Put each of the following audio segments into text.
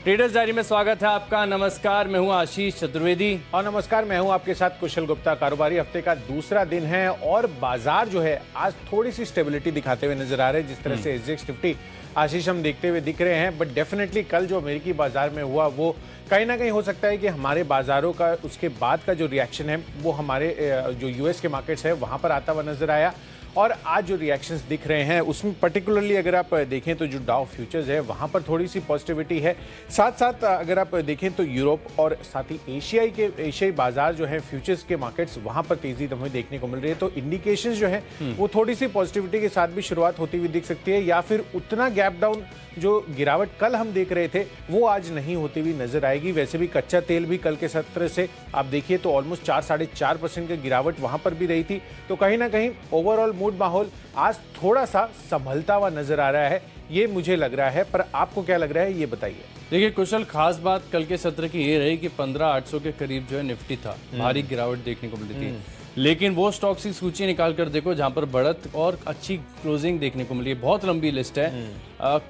Traders diary में स्वागत है आपका। नमस्कार, मैं हूं आशीष चतुर्वेदी और नमस्कार, मैं हूं आपके साथ कुशल गुप्ता। कारोबारी हफ्ते का दूसरा दिन है और बाजार जो है आज थोड़ी सी स्टेबिलिटी दिखाते हुए नजर आ रहे हैं। जिस तरह से एसजीएक्स निफ्टी आशीष हम देखते हुए दिख रहे हैं, बट डेफिनेटली कल जो अमेरिकी बाजार में हुआ वो कहीं ना कहीं हो सकता है कि हमारे बाजारों का उसके बाद का जो रिएक्शन है वो हमारे जो यूएस के मार्केट्स है वहां पर आता हुआ नजर आया। और आज जो रिएक्शंस दिख रहे हैं उसमें पर्टिकुलरली अगर आप देखें तो जो डाउ फ्यूचर्स है वहां पर थोड़ी सी पॉजिटिविटी है। साथ साथ अगर आप देखें तो यूरोप और साथ ही एशियाई बाजार जो है फ्यूचर्स के मार्केट्स वहां पर तेजी हमें देखने को मिल रही है। तो इंडिकेशंस जो है वो थोड़ी सी पॉजिटिविटी के साथ भी शुरुआत होती हुई दिख सकती है, या फिर उतना गैप डाउन जो गिरावट कल हम देख रहे थे वो आज नहीं होती हुई नजर आएगी। वैसे भी कच्चा तेल भी कल के सत्र से आप देखिए तो ऑलमोस्ट 4-4.5% की गिरावट वहां पर भी रही थी। तो कहीं ना कहीं ओवरऑल मूड माहौल आज थोड़ा सा संभलता हुआ नजर आ रहा है, ये मुझे लग रहा है। पर आपको क्या लग रहा है ये बताइए। देखिए कुशल, खास बात कल के सत्र की ये रही कि 15,800 के करीब जो है निफ्टी था, भारी गिरावट देखने को मिली थी। लेकिन वो स्टॉक्स की सूची निकाल कर देखो जहां पर बढ़त और अच्छी क्लोजिंग देखने को मिली है। बहुत लंबी लिस्ट है।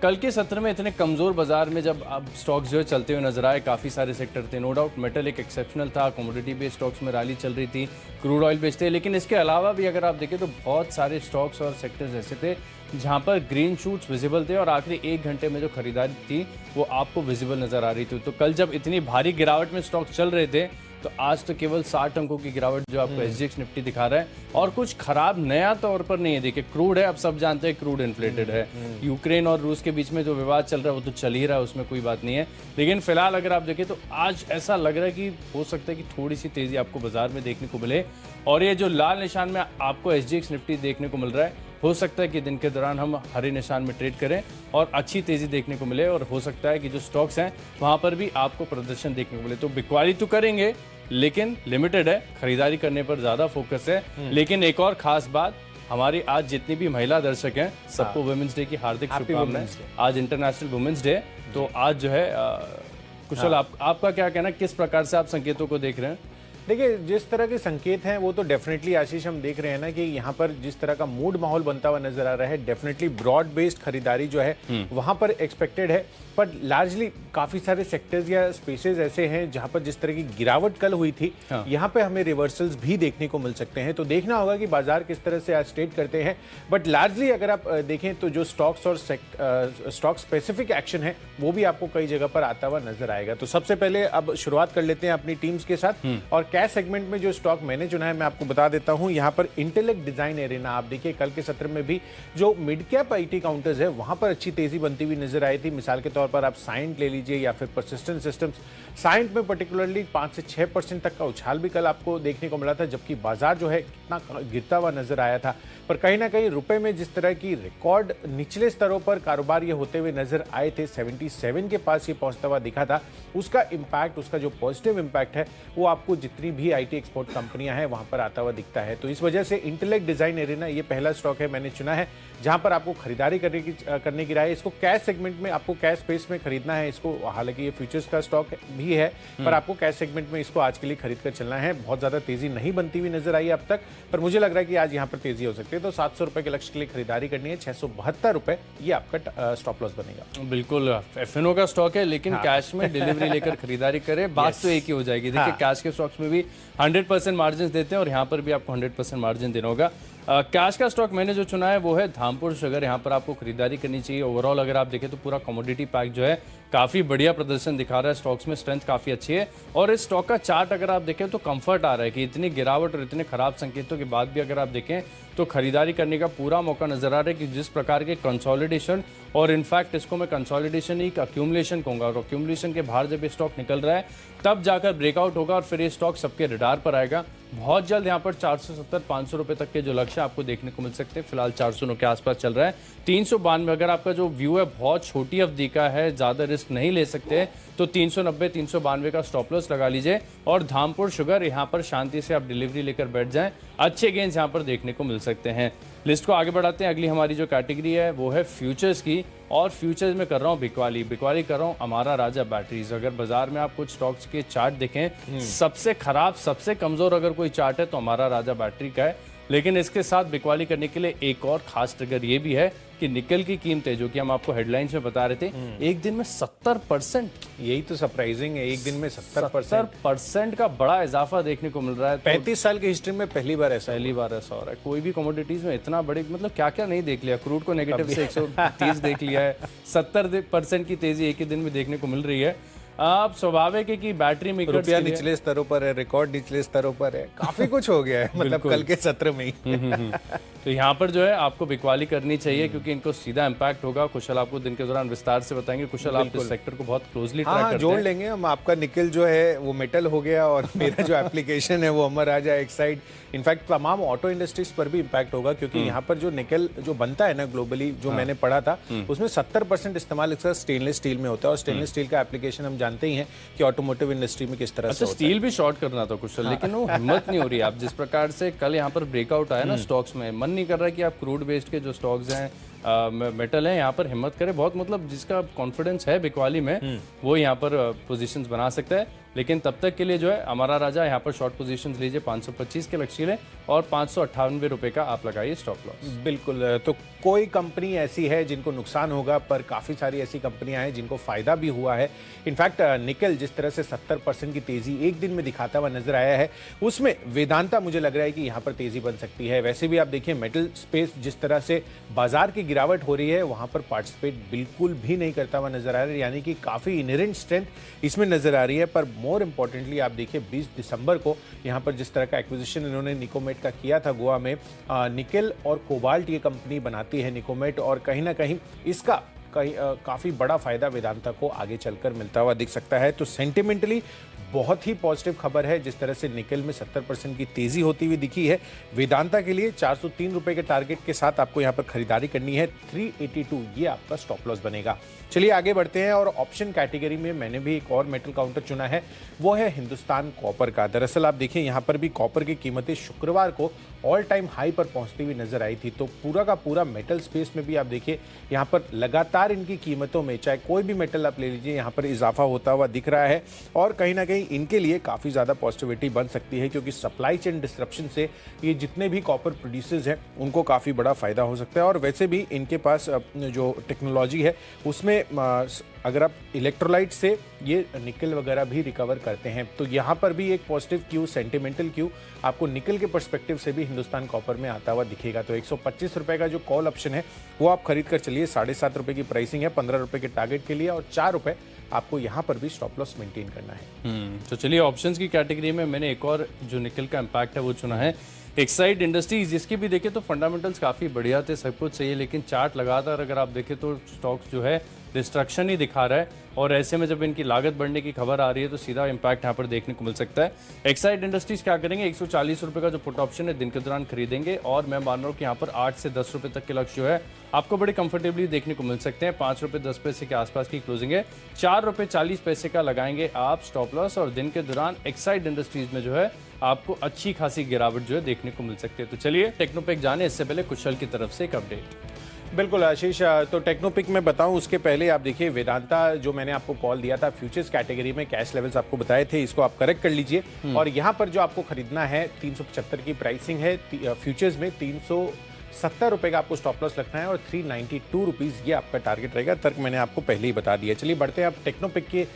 कल के सत्र में इतने कमजोर बाजार में जब अब स्टॉक्स जो है चलते हुए नजर आए, काफी सारे सेक्टर थे। नो डाउट मेटल एक एक्सेप्शनल था, कमोडिटी बेस्ड स्टॉक्स में रैली चल रही थी, क्रूड ऑयल बेस्ड थे। लेकिन इसके अलावा भी अगर आप देखें तो बहुत सारे स्टॉक्स और सेक्टर्स ऐसे थे जहां पर ग्रीन शूट्स विजिबल थे और आखिरी 1 घंटे में जो खरीदारी थी वो आपको विजिबल नजर आ रही थी। तो कल जब इतनी भारी गिरावट में स्टॉक चल रहे थे तो आज तो केवल 60 अंकों की गिरावट जो आपको एसजीएक्स निफ्टी दिखा रहा है, और कुछ खराब नया तौर पर नहीं है। देखिए क्रूड है, अब सब जानते हैं क्रूड इन्फ्लेटेड है। यूक्रेन और रूस के बीच में जो विवाद चल रहा है वो तो चल ही रहा है, उसमें कोई बात नहीं है। लेकिन फिलहाल अगर आप देखें तो आज ऐसा लग रहा है कि हो सकता है कि थोड़ी सी तेजी आपको बाजार में देखने को मिले। और ये जो लाल निशान में आपको एसजीएक्स निफ्टी देखने को मिल रहा है, हो सकता है कि दिन के दौरान हम हरे निशान में ट्रेड करें और अच्छी तेजी देखने को मिले। और हो सकता है कि जो स्टॉक्स हैं वहां पर भी आपको प्रदर्शन देखने को मिले। तो बिक्वाली तो करेंगे लेकिन लिमिटेड है, खरीदारी करने पर ज्यादा फोकस है। लेकिन एक और खास बात, हमारी आज जितनी भी महिला दर्शक हैं सबको वुमेन्स डे की हार्दिक शुभकामनाएं। आज इंटरनेशनल वुमेन्स डे, तो आज जो है कुशल आपका क्या कहना, किस प्रकार से आप संकेतों को देख रहे हैं? देखिए जिस तरह के संकेत हैं वो तो डेफिनेटली आशीष हम देख रहे हैं ना कि यहाँ पर जिस तरह का मूड माहौल बनता हुआ नजर आ रहा है, डेफिनेटली ब्रॉड बेस्ड खरीदारी जो है वहां पर एक्सपेक्टेड है। पर लार्जली काफी सारे सेक्टर्स या स्पेसेस ऐसे हैं जहां पर जिस तरह की गिरावट कल हुई थी यहाँ पे हमें रिवर्सल्स भी देखने को मिल सकते हैं। तो देखना होगा कि बाजार किस तरह से आज ट्रेड करते हैं। बट लार्जली अगर आप देखें तो जो स्टॉक्स और स्टॉक स्पेसिफिक एक्शन है वो भी आपको कई जगह पर आता हुआ नजर आएगा। तो सबसे पहले अब शुरुआत कर लेते हैं अपनी टीम्स के साथ। और कैश सेगमेंट में जो स्टॉक मैंने चुना है मैं आपको बता देता हूं। यहां पर इंटेलेक्ट डिजाइन एरेना, आप देखिए कल के सत्र में भी जो मिड कैप आईटी काउंटर्स है वहां पर अच्छी तेजी बनती हुई नजर आई थी। मिसाल के तौर पर आप साइंट ले लीजिए या फिर परसिस्टेंट सिस्टम्स। साइंट में पर्टिकुलरली 5 से 6% तक का उछाल भी कल आपको देखने को मिला था, जबकि बाजार जो है कितना गिरता हुआ नजर आया था। पर कहीं ना कहीं रुपए में जिस तरह की रिकॉर्ड निचले स्तरों पर कारोबार ये होते हुए नजर आए थे, 77 के पास ये पहुंचता हुआ दिखा था, उसका इंपैक्ट, उसका जो पॉजिटिव इंपैक्ट है वो आपको जितनी भी आईटी एक्सपोर्ट कंपनियां हैं वहां पर आता हुआ दिखता है। तो इस वजह से इंटेलेक्ट डिजाइन एरेना ये पहला स्टॉक है मैंने चुना है जहां पर आपको खरीदारी करने की राय। इसको कैश सेगमेंट में, आपको कैश स्पेस में खरीदना है इसको। हालांकि ये फ्यूचर्स का स्टॉक भी है पर आपको कैश सेगमेंट में इसको आज के लिए खरीद कर चलना है। बहुत ज्यादा तेजी नहीं बनती हुई नजर आई अब तक, पर मुझे लग रहा है कि आज यहाँ पर तेजी हो सकती है। तो 700 रुपए के लक्ष्य के लिए खरीदारी करनी है। 672 रुपए ये आपका स्टॉप लॉस बनेगा। बिल्कुल एफएनओ का स्टॉक है, लेकिन कैश में डिलीवरी लेकर खरीदारी करें, बात तो एक ही हो जाएगी। देखिए कैश के स्टॉक्स में भी 100% मार्जिन देते हैं और यहाँ पर भी आपको 100% मार्जिन देना होगा। कैश का स्टॉक मैंने जो चुना है वो है धामपुर शुगर। यहाँ पर आपको खरीदारी करनी चाहिए। ओवरऑल अगर आप देखें तो पूरा कमोडिटी पैक जो है काफी बढ़िया प्रदर्शन दिखा रहा है, स्टॉक्स में स्ट्रेंथ काफी अच्छी है। और इस स्टॉक का चार्ट अगर आप देखें तो कंफर्ट आ रहा है कि इतनी गिरावट और इतने खराब संकेतों के बाद भी अगर आप देखें तो खरीदारी करने का पूरा मौका नजर आ रहा है कि जिस प्रकार के कंसोलिडेशन, और इनफैक्ट इसको मैं कंसोलिडेशन ही अक्यूमुलेशन कहूंगा, और अक्यूमुलेशन के बाहर जब ये स्टॉक निकल रहा है तब जाकर ब्रेकआउट होगा और फिर ये स्टॉक सबके रडार पर आएगा। बहुत जल्द यहाँ पर 470-500 रुपए तक के जो लक्ष्य आपको देखने को मिल सकते हैं। फिलहाल 409 के आसपास चल रहा है। 392 अगर आपका जो व्यू है बहुत छोटी अवधि का है, ज्यादा रिस्क नहीं ले सकते, तो 390-392 का स्टॉप लॉस लगा लीजिए। और धामपुर शुगर यहाँ पर शांति से आप डिलीवरी लेकर बैठ जाएं, अच्छे गेंस यहाँ पर देखने को मिल सकते हैं। लिस्ट को आगे बढ़ाते हैं। अगली हमारी जो कैटेगरी है वो है फ्यूचर्स की, और फ्यूचर्स में कर रहा हूँ बिकवाली कर रहा हूँ अमारा राजा बैटरीज। अगर बाजार में आप कुछ स्टॉक्स के चार्ट देखें, सबसे खराब, सबसे कमजोर अगर कोई चार्ट है तो अमारा राजा बैटरी का है। लेकिन इसके साथ बिकवाली करने के लिए एक और खास ट्रिगर ये भी है कि निकल की कीमतें, जो कि हम आपको हेडलाइंस में बता रहे थे, एक दिन में 70%, यही तो सरप्राइजिंग है, एक दिन में 70% का बड़ा इजाफा देखने को मिल रहा है। 35 साल की हिस्ट्री में पहली बार ऐसा हो रहा है। कोई भी कमोडिटीज में इतना बड़े, मतलब क्या क्या नहीं देख लिया। क्रूड को नेगेटिव से 130 देख लिया है, 70% की तेजी एक ही दिन में देखने को मिल रही है। आप स्वाभाविक है कि बैटरी मेकर्स रुपया निचले स्तरों पर है, रिकॉर्ड निचले स्तरों पर है, काफी कुछ हो गया है मतलब कल के सत्र में ही। तो यहाँ पर जो है आपको बिकवाली करनी चाहिए, क्योंकि इनको सीधा इम्पैक्ट होगा। कुशल आपको दिन के दौरान विस्तार से बताएंगे। कुशल, आप इस सेक्टर को बहुत क्लोजली ट्रैक करते हैं। जोड़ लेंगे हम। आपका निकल जो है वो मेटल हो गया और मेरा जो एप्लीकेशन है वो अमर राजा एक्साइड। इनफैक्ट तमाम ऑटो इंडस्ट्रीज पर भी इम्पैक्ट होगा, क्योंकि यहाँ पर जो निकल जो बनता है ना ग्लोबली, जो मैंने पढ़ा था, उसमें 70% इस्तेमाल इसका स्टेनलेस स्टील में होता है। और स्टेनलेस स्टील का एप्लीकेशन हम जानते ही हैं कि ऑटोमोटिव इंडस्ट्री में किस तरह से होता है। स्टील भी शॉर्ट करना था कुशल, लेकिन वो हिम्मत नहीं हो रही। आप जिस प्रकार से कल यहाँ पर ब्रेकआउट आया ना स्टॉक्स में, मन नहीं कर रहा कि आप क्रूड बेस्ड के जो स्टॉक्स हैं, मेटल है, यहाँ पर हिम्मत करे बहुत। मतलब जिसका कॉन्फिडेंस है बिकवाली में, वो यहाँ पर पोजीशंस बना सकता है। लेकिन तब तक के लिए जो है हमारा राजा यहाँ पर शॉर्ट पोजीशंस लीजिए, 525 के लक्ष्य लें और 598 रुपए का आप लगाइए स्टॉप लॉस। बिल्कुल। तो कोई कंपनी ऐसी है जिनको नुकसान होगा, पर काफी सारी ऐसी कंपनियां हैं जिनको फायदा भी हुआ है। इनफैक्ट निकल जिस तरह से 70% की तेजी एक दिन में दिखाता हुआ नजर आया है, उसमें वेदांता मुझे लग रहा है कि यहाँ पर तेजी बन सकती है। वैसे भी आप देखिए मेटल स्पेस जिस तरह से बाजार की गिरावट हो रही है, वहां पर पार्टिसिपेट बिल्कुल भी नहीं करता हुआ नजर आ रहा है, यानी कि काफी इनहेरेंट स्ट्रेंथ इसमें नजर आ रही है। पर मोर इंपॉर्टेंटली आप देखिए 20 दिसंबर को यहाँ पर जिस तरह का एक्विजिशन इन्होंने निकोमेट का किया था गोवा में, निकल और कोबाल्ट ये कंपनी बनाती है निकोमेट, और कहीं ना कहीं इसका काफी बड़ा फायदा वेदांता को आगे चलकर मिलता हुआ दिख सकता है। तो सेंटिमेंटली बहुत ही पॉजिटिव खबर है। जिस तरह से निकल में 70% की तेजी होती हुई दिखी है, वेदांता के लिए 403 रुपए के टारगेट के साथ आपको यहां पर खरीदारी करनी है। 382 ये आपका स्टॉप लॉस बनेगा। चलिए आगे बढ़ते हैं, और ऑप्शन कैटेगरी में मैंने भी एक और मेटल काउंटर चुना है, वो है हिंदुस्तान कॉपर का। दरअसल आप देखिए यहां पर भी कॉपर की कीमतें शुक्रवार को ऑल टाइम हाई पर पहुंचती हुई नजर आई थी। तो पूरा का पूरा मेटल स्पेस में भी आप देखिए यहां पर लगातार इनकी कीमतों में, चाहे कोई भी मेटल आप ले लीजिए, यहां पर इजाफा होता हुआ दिख रहा है। और कहीं ना कहीं इनके लिए काफी ज्यादा पॉजिटिविटी बन सकती है, क्योंकि सप्लाई चेन डिस्ट्रप्शन से ये जितने भी कॉपर प्रोड्यूसर्स हैं उनको काफी बड़ा फायदा हो सकता है। और वैसे भी इनके पास जो टेक्नोलॉजी है उसमें अगर आप इलेक्ट्रोलाइट से ये निकल वगैरह भी रिकवर करते हैं, तो यहाँ पर भी एक पॉजिटिव क्यू, सेंटिमेंटल क्यू आपको निकल के पर्सपेक्टिव से भी हिंदुस्तान कॉपर में आता हुआ दिखेगा। तो 125 रुपए का जो कॉल ऑप्शन है वो आप खरीद कर चलिए। 7.5 रुपए की प्राइसिंग है 15 रुपए के टारगेट के लिए, और 4 रुपए आपको यहाँ पर भी स्टॉप लॉस मेंटेन करना है। तो चलिए ऑप्शंस की कैटेगरी में मैंने एक और जो निकल का इम्पैक्ट है वो चुना है, एक्साइड इंडस्ट्रीज। जिसकी भी देखें तो फंडामेंटल्स काफ़ी बढ़िया थे, सब कुछ सही है, लेकिन चार्ट लगातार अगर आप देखें तो स्टॉक्स जो है डिस्ट्रक्शन ही दिखा रहा है। और ऐसे में जब इनकी लागत बढ़ने की खबर आ रही है तो सीधा इंपैक्ट यहाँ पर देखने को मिल सकता है। एक्साइड इंडस्ट्रीज क्या करेंगे, 140 रुपए का जो पुट ऑप्शन है दिन के दौरान खरीदेंगे, और मैं मान रहा हूँ कि यहाँ पर 8 से 10 रुपए तक के लक्ष्य जो है आपको बड़े कंफर्टेबली देखने को मिल सकते हैं। 5 रुपए 10 पैसे के आसपास की क्लोजिंग है। 4 रुपए 40 पैसे का लगाएंगे आप स्टॉप लॉस, और दिन के दौरान एक्साइड इंडस्ट्रीज में जो है आपको अच्छी खासी गिरावट जो है देखने को मिल सकती है। तो चलिए टेक्नोपिक जाने, इससे पहले कुशल की तरफ से एक अपडेट। बिल्कुल आशीष, तो टेक्नोपिक में बताऊं उसके पहले आप देखिए वेदांता जो मैंने आपको कॉल दिया था फ्यूचर्स कैटेगरी में, कैश लेवल्स आपको बताए थे, इसको आप करेक्ट कर लीजिए। और यहां पर जो आपको खरीदना है 375 की प्राइसिंग है, फ्यूचर्स में 370 रुपए का आपको स्टॉप लॉस रखना है, और 392 रुपीज ये आपका टारगेट रहेगा। तर्क मैंने आपको पहले ही बता दिया। चलिए बढ़ते हैं आप टेक्नोपिक के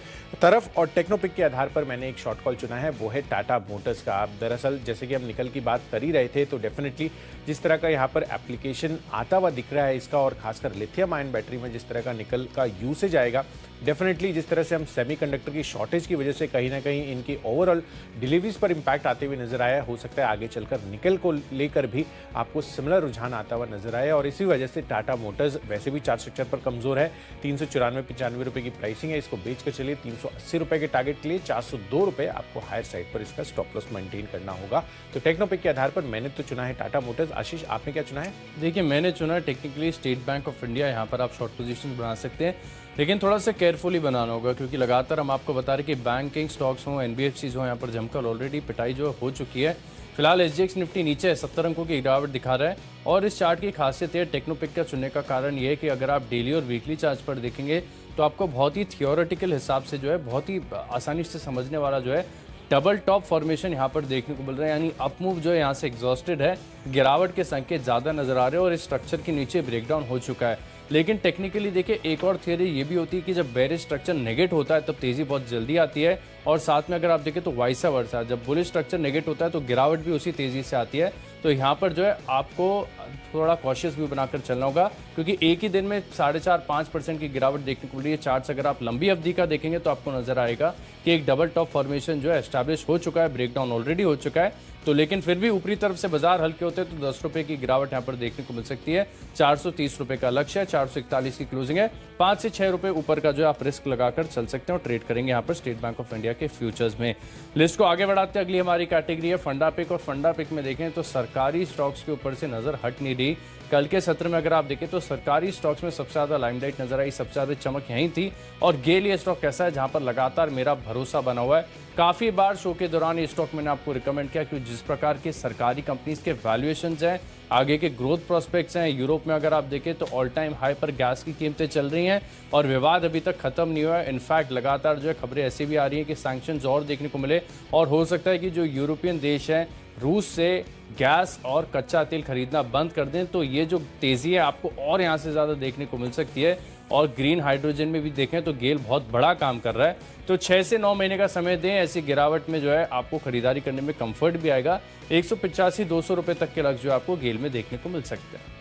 तरफ, और टेक्नोपिक के आधार पर मैंने एक शॉर्ट कॉल चुना है, वो है टाटा मोटर्स का। आप दरअसल जैसे कि हम निकल की बात कर ही रहे थे, तो डेफिनेटली जिस तरह का यहाँ पर एप्लीकेशन आता हुआ दिख रहा है इसका, और खासकर लिथियम आयन बैटरी में जिस तरह का निकल का यूसेज आएगा, डेफिनेटली जिस तरह से हम सेमीकंडक्टर की शॉर्टेज की वजह से कहीं ना कहीं इनकी ओवरऑल डिलीवरीज पर इंपैक्ट आते हुए नजर आया, हो सकता है आगे चलकर निकल को लेकर भी आपको सिमिलर रुझान आता हुआ नजर आया। और इसी वजह से टाटा मोटर्स वैसे भी चार्ट स्ट्रक्चर पर कमजोर है, 394-95 रुपए की प्राइसिंग है, इसको बेच कर चलिए 380 रुपए के टारगेट के लिए 402 रुपए आपको हायर साइड पर इसका स्टॉप लॉस मेंटेन करना होगा। तो टेक्नोपिक के आधार पर मैंने तो चुना है टाटा मोटर्स। आशीष आपने क्या चुना है? देखिए मैंने चुना है technically state bank of India. यहाँ पर आप शॉर्ट पोजीशन बना सकते हैं, लेकिन थोड़ा सा केयरफुली बनाना होगा, क्योंकि लगातार हम आपको बता रहे कि बैंकिंग स्टॉक्स हों, एनबीएफसीज हों, यहाँ पर जमकर ऑलरेडी पिटाई जो हो चुकी है। फिलहाल एसजीएक्स निफ्टी नीचे है, 70 अंकों की गिरावट दिखा रहा है। और इस चार्ट की खासियत है टेक्नोपिक का चुनने का कारण ये है कि अगर आप डेली और वीकली चार्ट पर देखेंगे तो आपको बहुत ही थियोरेटिकल हिसाब से जो है बहुत ही आसानी से समझने वाला जो है डबल टॉप फॉर्मेशन यहाँ पर देखने को मिल रहा है, यानी अप मूव जो है यहाँ से एग्जॉस्टेड है, गिरावट के संकेत ज़्यादा नजर आ रहे हैं और इस स्ट्रक्चर के नीचे ब्रेकडाउन हो चुका है। लेकिन टेक्निकली देखिए एक और थियरी ये भी होती है कि जब बेरिश स्ट्रक्चर नेगेट होता है तब तेज़ी बहुत जल्दी आती है, और साथ में अगर आप देखें तो वाइसा वर्सा, जब बुलिश स्ट्रक्चर नेगेट होता है तो गिरावट भी उसी तेज़ी से आती है। तो यहाँ पर जो है आपको थोड़ा कॉशियस भी बनाकर चलना होगा, क्योंकि एक ही दिन में 4.5-5% की गिरावट देखने को मिली है। चार्ट्स अगर आप लंबी अवधि का देखेंगे तो आपको नजर आएगा कि एक डबल टॉप फॉर्मेशन जो है एस्टैब्लिश हो चुका है, ब्रेकडाउन ऑलरेडी हो चुका है। तो लेकिन फिर भी ऊपरी तरफ से बाजार हल्के होते हैं तो 10 रुपए की गिरावट यहाँ पर देखने को मिल सकती है। 430 रुपए का लक्ष्य है, 441 की क्लोजिंग है। 5 से 6 रुपए ऊपर का जो आप रिस्क लगाकर चल सकते हैं और ट्रेड करेंगे यहाँ पर स्टेट बैंक ऑफ इंडिया के फ्यूचर्स में। लिस्ट को आगे बढ़ाते हैं, अगली हमारी कैटेगरी है फंडा पिक, और फंडा पिक में देखें तो सरकारी स्टॉक्स के ऊपर से नजर हट नहीं रही। कल के सत्र में अगर आप देखें तो सरकारी स्टॉक्स में सबसे ज्यादा लाइमलाइट नजर आई, सबसे ज्यादा चमक यहीं थी। और गेल ये स्टॉक कैसा है जहां पर लगातार मेरा भरोसा बना हुआ है। काफी बार शो के दौरान ये स्टॉक मैंने आपको रिकमेंड किया, क्योंकि जिस प्रकार के सरकारी कंपनीज के वैल्यूएशंस हैं, आगे के ग्रोथ प्रोस्पेक्ट्स हैं, यूरोप में अगर आप देखें तो ऑल टाइम हाई पर गैस की कीमतें चल रही हैं और विवाद अभी तक खत्म नहीं हुआ है। इनफैक्ट लगातार जो है खबरें ऐसी भी आ रही हैं कि सैंक्शंस और देखने को मिले, और हो सकता है कि जो यूरोपियन देश हैं रूस से गैस और कच्चा तेल खरीदना बंद कर दें, तो ये जो तेजी है आपको और यहाँ से ज़्यादा देखने को मिल सकती है। और ग्रीन हाइड्रोजन में भी देखें तो गेल बहुत बड़ा काम कर रहा है, तो 6 से 9 महीने का समय दें, ऐसी गिरावट में जो है आपको खरीदारी करने में कंफर्ट भी आएगा। 185-200 रुपए तक के लक्ष्य जो आपको गेल में देखने को मिल सकते हैं।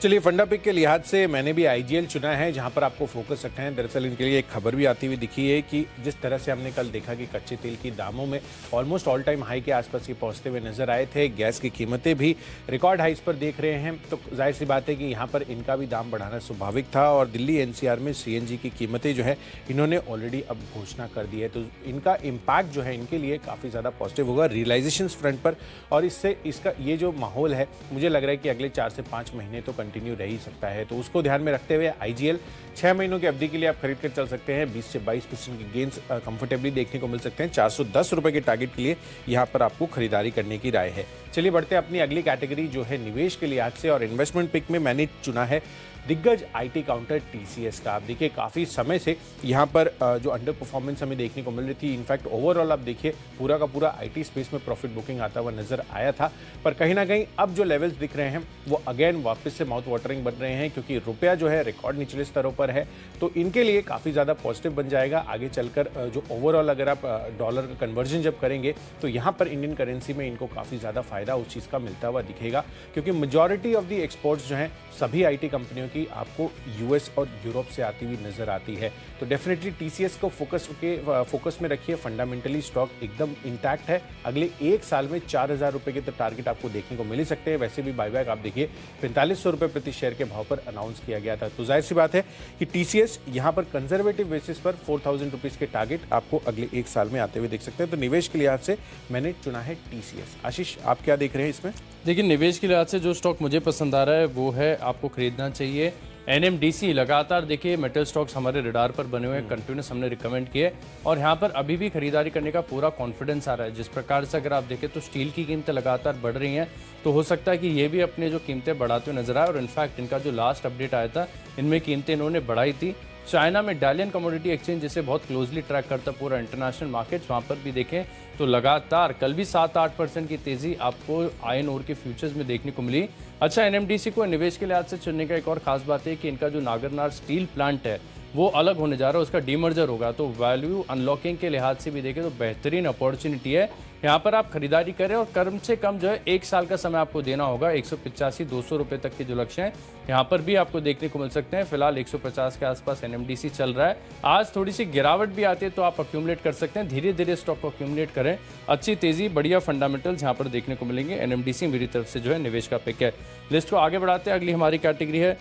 चलिए, फंडा पिक के लिहाज से मैंने भी आईजीएल चुना है, जहां पर आपको फोकस रखना है। दरअसल इनके लिए एक खबर भी आती हुई दिखी है कि जिस तरह से हमने कल देखा कि कच्चे तेल की दामों में ऑलमोस्ट ऑल टाइम हाई के आसपास ये पहुंचते हुए नजर आए थे, गैस की कीमतें भी रिकॉर्ड हाइस पर देख रहे हैं, तो जाहिर सी बात है कि यहाँ पर इनका भी दाम बढ़ाना स्वाभाविक था। और दिल्ली एनसीआर में सीएनजी की कीमतें जो है इन्होंने ऑलरेडी अब घोषणा कर दी है, तो इनका इम्पैक्ट जो है इनके लिए काफ़ी ज़्यादा पॉजिटिव होगा रियलाइजेशन फ्रंट पर। और इससे इसका ये जो माहौल है मुझे लग रहा है कि अगले 4 से 5 महीने तो कंटिन्यू रह ही सकता है, तो उसको ध्यान में रखते हुए आईजीएल 6 महीनों की अवधि के लिए आप खरीद कर चल सकते हैं। 20 से 22% की गेन्स कंफर्टेबली देखने को मिल सकते हैं। 410 रुपए के टारगेट के लिए यहां पर आपको खरीदारी करने की राय है। चलिए बढ़ते हैं अपनी अगली कैटेगरी जो है निवेश के लिहाज से, और इन्वेस्टमेंट पिक में मैंने चुना है दिग्गज आईटी काउंटर टीसीएस का। आप देखिए काफ़ी समय से यहाँ पर जो अंडर परफॉर्मेंस हमें देखने को मिल रही थी, इनफैक्ट ओवरऑल आप देखिए पूरा का पूरा आईटी स्पेस में प्रॉफिट बुकिंग आता हुआ नजर आया था, पर कहीं ना कहीं अब जो लेवल्स दिख रहे हैं वो अगेन वापस से माउथ वाटरिंग बन रहे हैं, क्योंकि रुपया जो है रिकॉर्ड निचले स्तरों पर है, तो इनके लिए काफ़ी ज़्यादा पॉजिटिव बन जाएगा आगे चलकर। जो ओवरऑल अगर आप डॉलर का कन्वर्जन जब करेंगे तो यहाँ पर इंडियन करेंसी में इनको काफ़ी ज़्यादा फायदा उस चीज़ का मिलता हुआ दिखेगा, क्योंकि मेजॉरिटी ऑफ दी एक्सपोर्ट्स जो हैं सभी आईटी कंपनियों की आपको यूएस और यूरोप से आती हुई नजर आती है। तो डेफिनेटली टीसीएस को फोकस में रखिए। फंडामेंटली स्टॉक एकदम इंटैक्ट है। अगले 1 साल में 4000 रुपए के तो टारगेट आपको देखने को मिल ही सकते हैं। वैसे भी बायबैक आप देखिए 4500 रुपए प्रति शेयर के भाव पर अनाउंस किया गया था, तो जाहिर सी बात है कि टीसीएस यहाँ पर कंजर्वेटिव बेसिस पर 4000 रुपीज के टारगेट आपको अगले 1 साल में आते हुए देख सकते हैं। तो निवेश के लिहाज से मैंने चुना है टीसीएस। आशीष, आप क्या देख रहे हैं इसमें? देखिए, निवेश के लिहाज से जो स्टॉक मुझे पसंद आ रहा है वो है आपको खरीदना चाहिए एनएमडीसी। लगातार देखिए मेटल स्टॉक्स हमारे रडार पर बने हुए हैं, कंटिन्यूस हमने रिकमेंड किए, और यहाँ पर अभी भी खरीदारी करने का पूरा कॉन्फिडेंस आ रहा है। जिस प्रकार से अगर आप देखें तो स्टील की कीमतें लगातार बढ़ रही हैं, तो हो सकता है कि ये भी अपने जो कीमतें बढ़ाते हुए नजर आए। और इनफैक्ट इनका जो लास्ट अपडेट आया था इनमें कीमतें इन्होंने बढ़ाई थी। चाइना में डालियन कमोडिटी एक्सचेंज जिसे बहुत क्लोजली ट्रैक करता पूरा इंटरनेशनल मार्केट्स, वहाँ पर भी देखें तो लगातार कल भी 7-8% की तेजी आपको आयरन ओर के फ्यूचर्स में देखने को मिली। अच्छा, एनएमडीसी को निवेश के लिहाज से चुनने का एक और खास बात है कि इनका जो नागरनार स्टील प्लांट है वो अलग होने जा रहा है, उसका डीमर्जर होगा, तो वैल्यू अनलॉकिंग के लिहाज से भी देखें तो बेहतरीन अपॉर्चुनिटी है। यहाँ पर आप खरीदारी करें और कम से कम जो है 1 साल का समय आपको देना होगा। 185-200 रुपए तक के जो लक्ष्य हैं यहाँ पर भी आपको देखने को मिल सकते हैं। फिलहाल 150 के आसपास एनएमडीसी चल रहा है। आज थोड़ी सी गिरावट भी आती है तो आप अक्यूमुलेट कर सकते हैं, धीरे धीरे स्टॉक को अक्यूमुलेट करें। अच्छी तेजी, बढ़िया फंडामेंटल्स यहाँ पर देखने को मिलेंगे। एनएमडीसी मेरी तरफ से जो है निवेश का पिक है। लिस्ट को आगे बढ़ाते हैं, अगली हमारी कैटेगरी है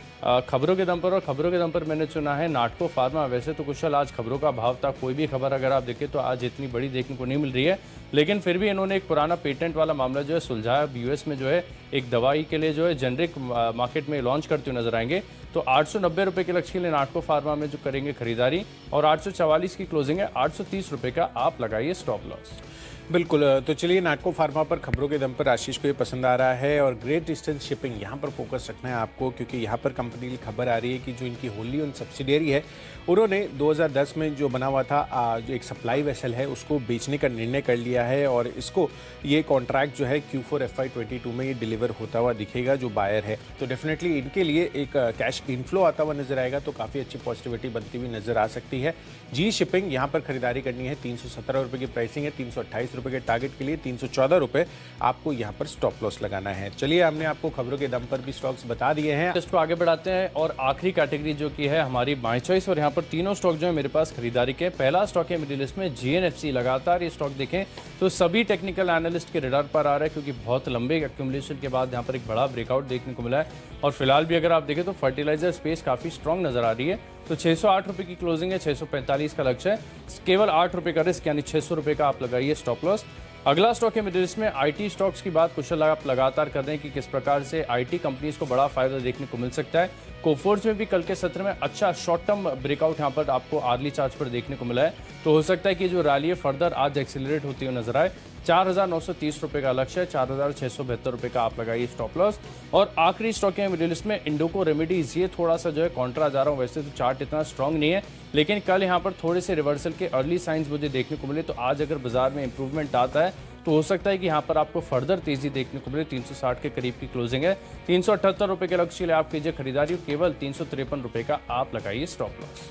खबरों के दम पर, और खबरों के दम पर मैंने चुना है नाटको फार्मा। वैसे तो कुशल आज खबरों का भाव था, कोई भी खबर अगर आप देखें तो आज इतनी बड़ी देखने को नहीं मिल रही है, लेकिन फिर भी इन्होंने एक पुराना पेटेंट वाला मामला जो है सुलझाया। यूएस में जो है एक दवाई के लिए जो है जेनरिक मार्केट में लॉन्च करते हुए नजर आएंगे, तो 890 रुपए के लक्ष्य के लिए नाटको फार्मा में जो करेंगे खरीदारी, और 844 की क्लोजिंग है। 830 रुपए का आप लगाइए स्टॉप लॉस। बिल्कुल। तो चलिए, नाटको फार्मा पर खबरों के दम पर आशीष को ये पसंद आ रहा है और ग्रेट ईस्टर्न शिपिंग यहाँ पर फोकस रखना है आपको, क्योंकि यहाँ पर कंपनी की खबर आ रही है कि जो इनकी होली ओन सब्सिडियरी है, उन्होंने 2010 में जो बना हुआ था जो एक सप्लाई वेसल है उसको बेचने का निर्णय कर लिया है और इसको ये कॉन्ट्रैक्ट जो है Q4 FY22 में ये डिलीवर होता हुआ दिखेगा जो बायर है। तो डेफिनेटली इनके लिए एक कैश इनफ्लो आता हुआ नजर आएगा, तो काफ़ी अच्छी पॉजिटिविटी बनती हुई नजर आ सकती है। जी शिपिंग यहाँ पर खरीदारी करनी है, 317 रुपये की प्राइसिंग है, 328 रुपये के टारगेट के लिए 314 रुपये आपको यहाँ पर स्टॉप लॉस लगाना है। चलिए, हमने आपको खबरों के दम पर भी स्टॉक्स बता दिए हैं। इसको आगे बढ़ाते हैं और आखिरी कैटेगरी जो की है हमारी माई चॉइस, और यहाँ पर तीनों स्टॉक जो है मेरे पास खरीदारी के। पहला स्टॉक है मेरी लिस्ट में GNFC। लगातार ये स्टॉक देखें तो सभी टेक्निकल एनालिस्ट के रडार पर आ रहा है, क्योंकि बहुत लंबे एक्यूमुलेशन के बाद यहाँ पर एक बड़ा ब्रेकआउट देखने को मिला है। और फिलहाल भी अगर आप देखें तो फर्टिलाइजर स्पेस काफी स्ट्रॉन्ग नजर आ रही है। तो 608 रुपये की क्लोजिंग है, 645 का लक्ष्य है, केवल 8 रुपये का रिस्क, यानी 600 रुपये का आप लगाइए स्टॉप लॉस। अगला स्टॉक है मेरे लिस्ट में IT स्टॉक्स की बात कुशल आप लगातार कर रहे हैं कि किस प्रकार से IT कंपनीज को बड़ा फायदा देखने को मिल सकता है। कोफोर्ज में भी कल के सत्र में अच्छा शॉर्ट टर्म ब्रेकआउट यहाँ पर आपको आर्ली चार्ज पर देखने को मिला है। तो हो सकता है कि जो रैली है फर्दर आज एक्सेलरेट होती हुई नजर आए। 4,930 रुपये का लक्ष्य है, 4,672 रुपये का आप लगाइए स्टॉप लॉस। और आखिरी स्टॉक है मेरी लिस्ट में इंडोको रेमेडीज। ये थोड़ा सा जो है कॉन्ट्रा जा रहा हूँ, वैसे तो चार्ट इतना स्ट्रांग नहीं है, लेकिन कल यहाँ पर थोड़े से रिवर्सल के अर्ली साइंस मुझे देखने को मिले। तो आज अगर बाजार में इंप्रूवमेंट आता है तो हो सकता है कि यहाँ पर आपको फर्दर तेजी देखने को मिले। 360 के करीब की क्लोजिंग है, 378 रुपये के लक्ष्य के लिए आप कीजिए खरीदारी, केवल 353 रुपये का आप लगाइए स्टॉप लॉस।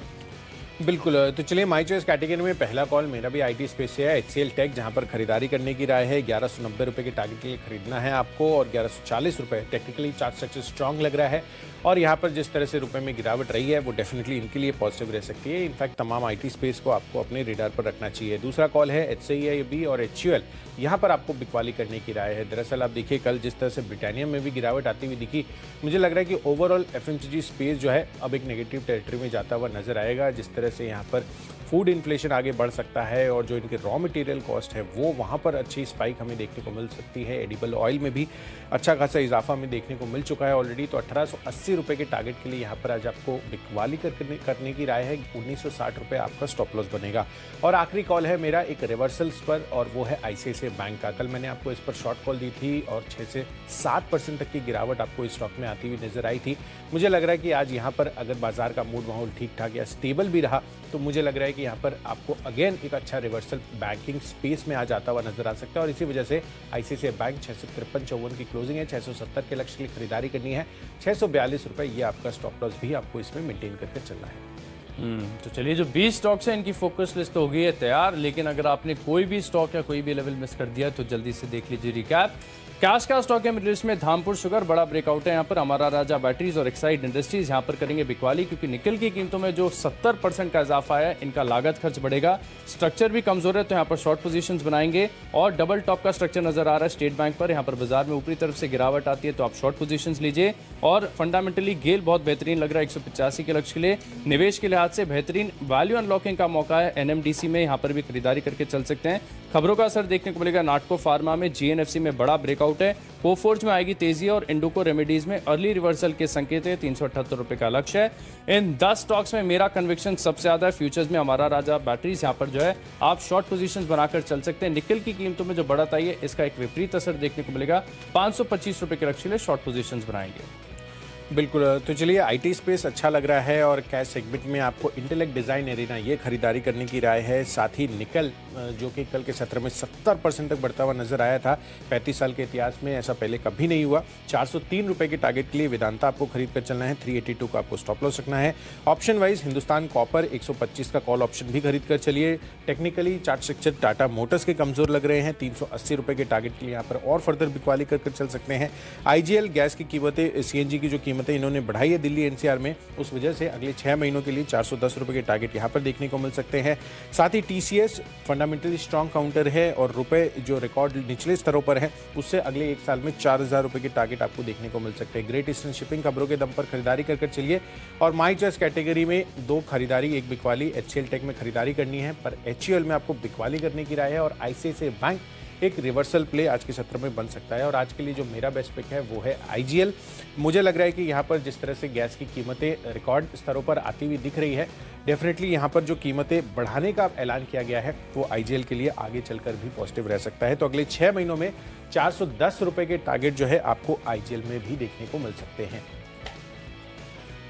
बिल्कुल। तो चलिए, माई चॉइस कैटेगरी में पहला कॉल मेरा भी IT स्पेस से है, HCL टेक, जहां पर खरीदारी करने की राय है। 1190 रुपये के टारगेट के लिए खरीदना है आपको और 1140 रुपये टेक्निकली चार्ट स्ट्रक्चर स्ट्रांग लग रहा है। और यहाँ पर जिस तरह से रुपए में गिरावट रही है वो डेफिनेटली इनके लिए पॉजिटिव रह सकती है। इनफैक्ट तमाम IT स्पेस को आपको अपने रेडार पर रखना चाहिए। दूसरा कॉल है HCIB और HUL, यहाँ पर आपको बिकवाली करने की राय है। दरअसल आप देखिए, कल जिस तरह से ब्रिटानिया में भी गिरावट आती हुई दिखी, मुझे लग रहा है कि ओवरऑल FMCG स्पेस जो है अब एक नेगेटिव टेरिटरी में जाता हुआ नजर आएगा। जिस तरह से यहाँ पर फूड इन्फ्लेशन आगे बढ़ सकता है और जो इनके रॉ मटेरियल कॉस्ट है वो वहाँ पर अच्छी स्पाइक हमें देखने को मिल सकती है। एडिबल ऑयल में भी अच्छा खासा इजाफा हमें देखने को मिल चुका है ऑलरेडी। तो 1880 रुपये के टारगेट के लिए यहाँ पर आज आपको बिकवाली करने की राय है। 1960 रुपये आपका स्टॉप लॉस बनेगा। और आखिरी कॉल है मेरा एक रिवर्सल्स पर, और वो है ICICI बैंक का। कल मैंने आपको इस पर शॉर्ट कॉल दी थी और 6 से 7% तक की गिरावट आपको इस स्टॉक में आती हुई नजर आई थी। मुझे लग रहा है कि आज यहाँ पर अगर बाजार का मूड माहौल ठीक ठाक या स्टेबल भी रहा तो मुझे लग रहा है कि यहाँ पर आपको अगेन एक अच्छा रिवर्सल बैंकिंग स्पेस में आ जाता हुआ नजर आ सकता है। और इसी वजह से ICICI बैंक 653.54 की क्लोजिंग है, 670 के लक्ष्य के लिए खरीदारी करनी है, 642 रुपये ये आपका स्टॉप लॉस भी आपको इसमें मेंटेन करके चलना है। तो चलिए, जो 20 स्टॉक्स हैं इनकी फोकस लिस्ट हो गई है तैयार। लेकिन अगर आपने कोई भी स्टॉक या कोई भी लेवल मिस कर दिया तो जल्दी से देख लीजिए रिकैप। कैश का स्टॉक है मेरी लिस्ट में धामपुर शुगर, बड़ा ब्रेकआउट है यहाँ पर। हमारा राजा बैटरीज और एक्साइड इंडस्ट्रीज यहाँ पर करेंगे बिकवाली, क्योंकि निकल की कीमतों में जो 70% का इजाफा है, इनका लागत खर्च बढ़ेगा, स्ट्रक्चर भी कमजोर है, तो यहाँ पर शॉर्ट पोजीशंस बनाएंगे। और डबल टॉप का स्ट्रक्चर नजर आ रहा है स्टेट बैंक पर। यहाँ पर बाजार में ऊपरी तरफ से गिरावट आती है तो आप शॉर्ट पोजीशंस लीजिए। और फंडामेंटली गेल बहुत बेहतरीन लग रहा है, 185 के लक्ष्य के लिए निवेश के लिहाज से बेहतरीन वैल्यू अनलॉकिंग का मौका है। NMDC में यहाँ पर भी खरीदारी करके चल सकते हैं। खबरों का असर देखने को मिलेगा नाटको फार्मा में, GNFC में बड़ा ब्रेकआउट है, कोफोर्ज में आएगी तेजी और इंडोको रेमेडीज में अर्ली रिवर्सल के संकेत है। 378 रुपये का लक्ष्य है। इन 10 स्टॉक्स में मेरा कन्विक्शन सबसे ज्यादा है। फ्यूचर्स में हमारा राजा बैटरीज, यहाँ पर जो है आप शॉर्ट पोजीशंस बनाकर चल सकते हैं। निकल की कीमतों में जो बढ़त आई है इसका एक विपरीत असर देखने को मिलेगा। 525 रुपये के लक्ष्य के लिए शॉर्ट पोजीशंस बनाएंगे। बिल्कुल। तो चलिए, IT स्पेस अच्छा लग रहा है और कैश सेगमेंट में आपको इंटेलेक्ट डिज़ाइन एरिना ये खरीदारी करने की राय है। साथ ही निकल जो कि कल के सत्र में 70% तक बढ़ता हुआ नजर आया था, 35 साल के इतिहास में ऐसा पहले कभी नहीं हुआ। 403 रुपये के टारगेट के लिए वेदांता आपको खरीद कर चलना है, 382 का आपको स्टॉप लॉस रखना है। ऑप्शन वाइज हिंदुस्तान कॉपर 125 का कॉल ऑप्शन भी खरीद कर चलिए। Technically chart structure Tata Motors के कमजोर लग रहे हैं, 380 रुपये के टारगेट के लिए यहाँ पर और फर्दर बिकवाली कर चल सकते हैं। IGL गैस की कीमतें, CNG की जो कीमतें इन्होंने बढ़ाई है दिल्ली NCR में, उस वजह से अगले 6 महीनों के लिए 410 रुपये के टारगेट यहाँ पर देखने को मिल सकते हैं। साथ ही TCS फंडामेंटली स्ट्रॉन्ग काउंटर है और रुपए जो रिकॉर्ड निचले स्तरों पर है उससे अगले 1 साल में 4000 रुपये के टारगेट आपको देखने को मिल सकते हैं। ग्रेट ईस्टर्न शिपिंग खबरों के दम पर खरीदारी कर चलिए। और माई चॉइस कैटेगरी में 2 खरीदारी 1 बिकवाली। HCL टेक में खरीदारी करनी है, पर HUL में आपको बिकवाली करने की राय है। और ICICI बैंक एक रिवर्सल प्ले आज के सत्र में बन सकता है। और आज के लिए जो मेरा बेस्ट पिक है वो है आईजीएल। मुझे लग रहा है कि यहाँ पर जिस तरह से गैस की कीमतें रिकॉर्ड स्तरों पर आती हुई दिख रही है, डेफिनेटली यहाँ पर जो कीमतें बढ़ाने का ऐलान किया गया है वो आईजीएल के लिए आगे चलकर भी पॉजिटिव रह सकता है। तो अगले 6 महीनों में 410 रुपए के टारगेट जो है आपको आईजीएल में भी देखने को मिल सकते हैं।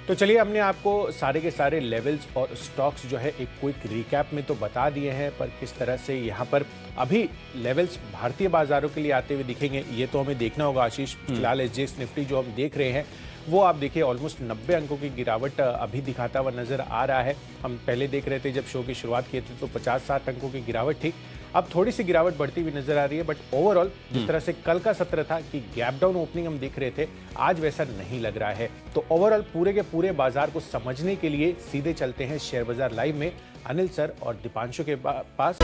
तो चलिए, हमने आपको सारे के सारे लेवल्स और स्टॉक्स जो है एक क्विक रिकैप में तो बता दिए हैं, पर किस तरह से यहाँ पर अभी लेवल्स भारतीय बाजारों के लिए आते हुए दिखेंगे ये तो हमें देखना होगा आशीष। फिलहाल एसजीएक्स निफ्टी जो हम देख रहे हैं वो आप देखिए ऑलमोस्ट 90 अंकों की गिरावट अभी दिखाता हुआ नजर आ रहा है। हम पहले देख रहे थे जब शो की शुरुआत की थी तो 50-60 अंकों की गिरावट थी, अब थोड़ी सी गिरावट बढ़ती हुई नजर आ रही है। बट ओवरऑल जिस तरह से कल का सत्र था कि गैप डाउन ओपनिंग हम देख रहे थे, आज वैसा नहीं लग रहा है। तो ओवरऑल पूरे के पूरे बाजार को समझने के लिए सीधे चलते हैं शेयर बाजार लाइव में अनिल सर और दीपांशु के पास।